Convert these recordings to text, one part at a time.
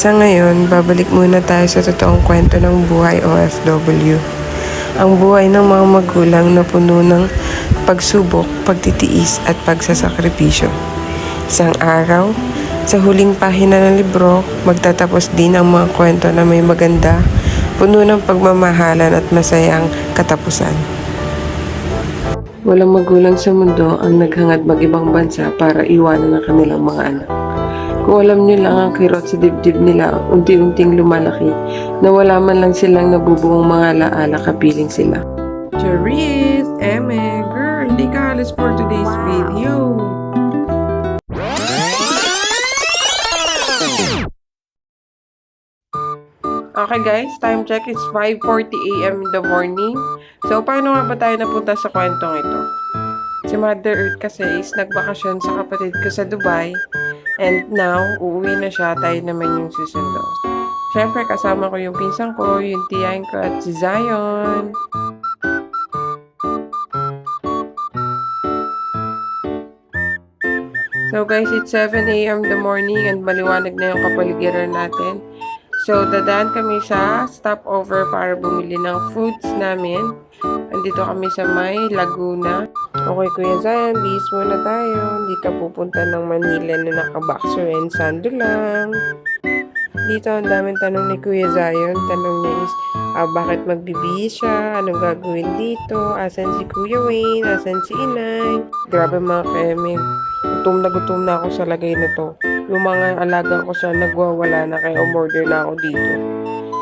Sa ngayon, babalik muna tayo sa totoong kwento ng buhay OFW. Ang buhay ng mga magulang na puno ng pagsubok, pagtitiis at pagsasakripisyo. Isang araw, sa huling pahina ng libro, magtatapos din ang mga kwento na may maganda, puno ng pagmamahalan at masayang katapusan. Walang magulang sa mundo ang naghangad mag-ibang bansa para iwanan ang kanilang mga anak. Kung alam niyo lang ang kirot sa dibdib nila, unti-unting lumalaki, na wala man lang silang nabubuong mga alaala kapiling sila. Charis, Eme, girl, di ka alis for today's video. Okay guys, time check is 5:40 a.m. in the morning. So, paano nga ba tayo napunta sa kwentong ito? Si Mother Earth kasi is nagbakasyon sa kapatid ko sa Dubai. And now, uuwi na siya, tayo naman yung susundo. Siyempre, kasama ko yung pinsan ko, yung tiyahin ko at si Zion. So guys, it's 7 a.m. in the morning and maliwanag na yung kapaligiran natin. So, dadaan kami sa stopover para bumili ng foods namin. Andito kami sa may Laguna. Okay, Kuya Zion, bis muna tayo. Hindi ka pupunta ng Manila na naka-boxer and sando lang. Dito, ang daming tanong ni Kuya Zion. Tanong niya is, bakit magbibihis siya? Anong gagawin dito? Asan si Kuya Wayne? Asan si Inay? Grabe mga kemig. Gutom na ako sa lagay na to. Yung mga alagang ko siya nagwawala na kaya umorder na ako dito.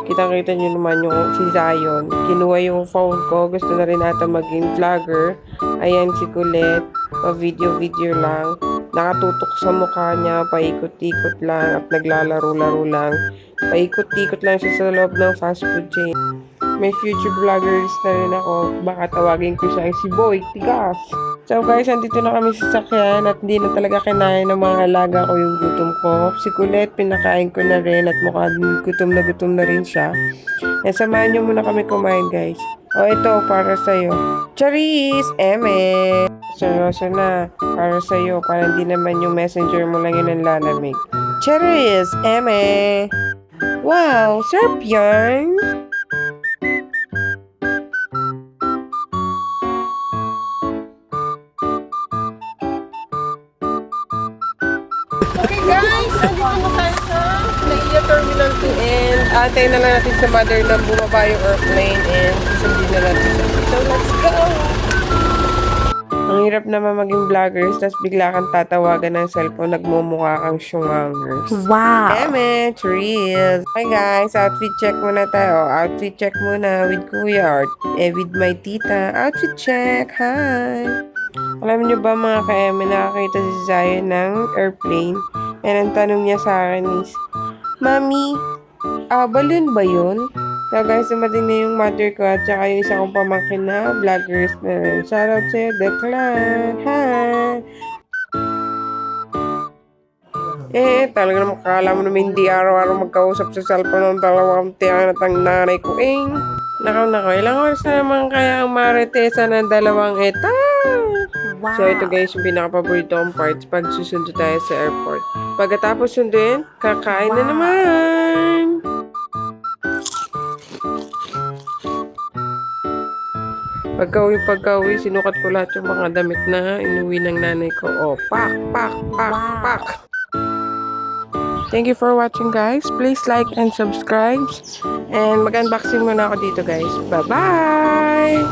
Kitang-kita nyo naman yung si Zion. Kinuha yung phone ko. Gusto na rin ata maging vlogger. Ayan si Colette. Pa-video lang. Nakatutok sa mukha niya. Paikot-ikot lang. At naglalaro-laro lang. Paikot-ikot lang siya sa loob ng fast food chain. May future vloggers na rin ako. Baka tawagin ko siya si Boy Tigas. So guys, andito na kami sa sakyan at hindi na talaga kinain ng mga alaga ko yung gutom ko. Si Colette, pinakain ko na rin at mukhang gutom na rin siya. E samahan nyo muna kami kumain guys. O ito, para sa'yo. Charis! Eme! Seryoso na. Para sa'yo. Para hindi naman yung messenger mo lang yun ang lalamig. Charis! Eme! Wow! Sarap yan! Okay guys, nandito na tayo sa Naiya Terminal 2 and antay na lang natin sa mother na bumaba yung airplane and susundin na natin siya. So let's go! Ang hirap naman maging vloggers tapos bigla kang tatawagan ng cellphone, nagmumukha kang syungangers. Wow! Eme, Trills! Hi guys, outfit check muna tayo. Outfit check muna with Kuya Art. With my tita. Outfit check! Hi! Alam niyo ba mga ka-Eme, nakakita si Zion ng airplane and ang tanong niya sa akin is, Mami, balloon ba yun? So guys, dumating na yung mother ko at saka yung isa kong pamangkin na vloggers na rin. Shoutout sa'yo, Declan! Hi! Talaga naman akala mo naman hindi araw-araw magkausap sa cellphone ng dalawang tiyan at ang nanay ko. Nako, ilang oras na naman kaya ang maritesa ng dalawang ito? Wow! So ito guys, yung pinaka-paborito kong parts pag susundo tayo sa airport. Pagkatapos sunduin, kakain na naman! Pagka-uwi, sinukat ko lahat yung mga damit na inuwi ng nanay ko. Oh, pak! Thank you for watching guys. Please like and subscribe. And mag-unboxing muna ako dito guys. Bye-bye!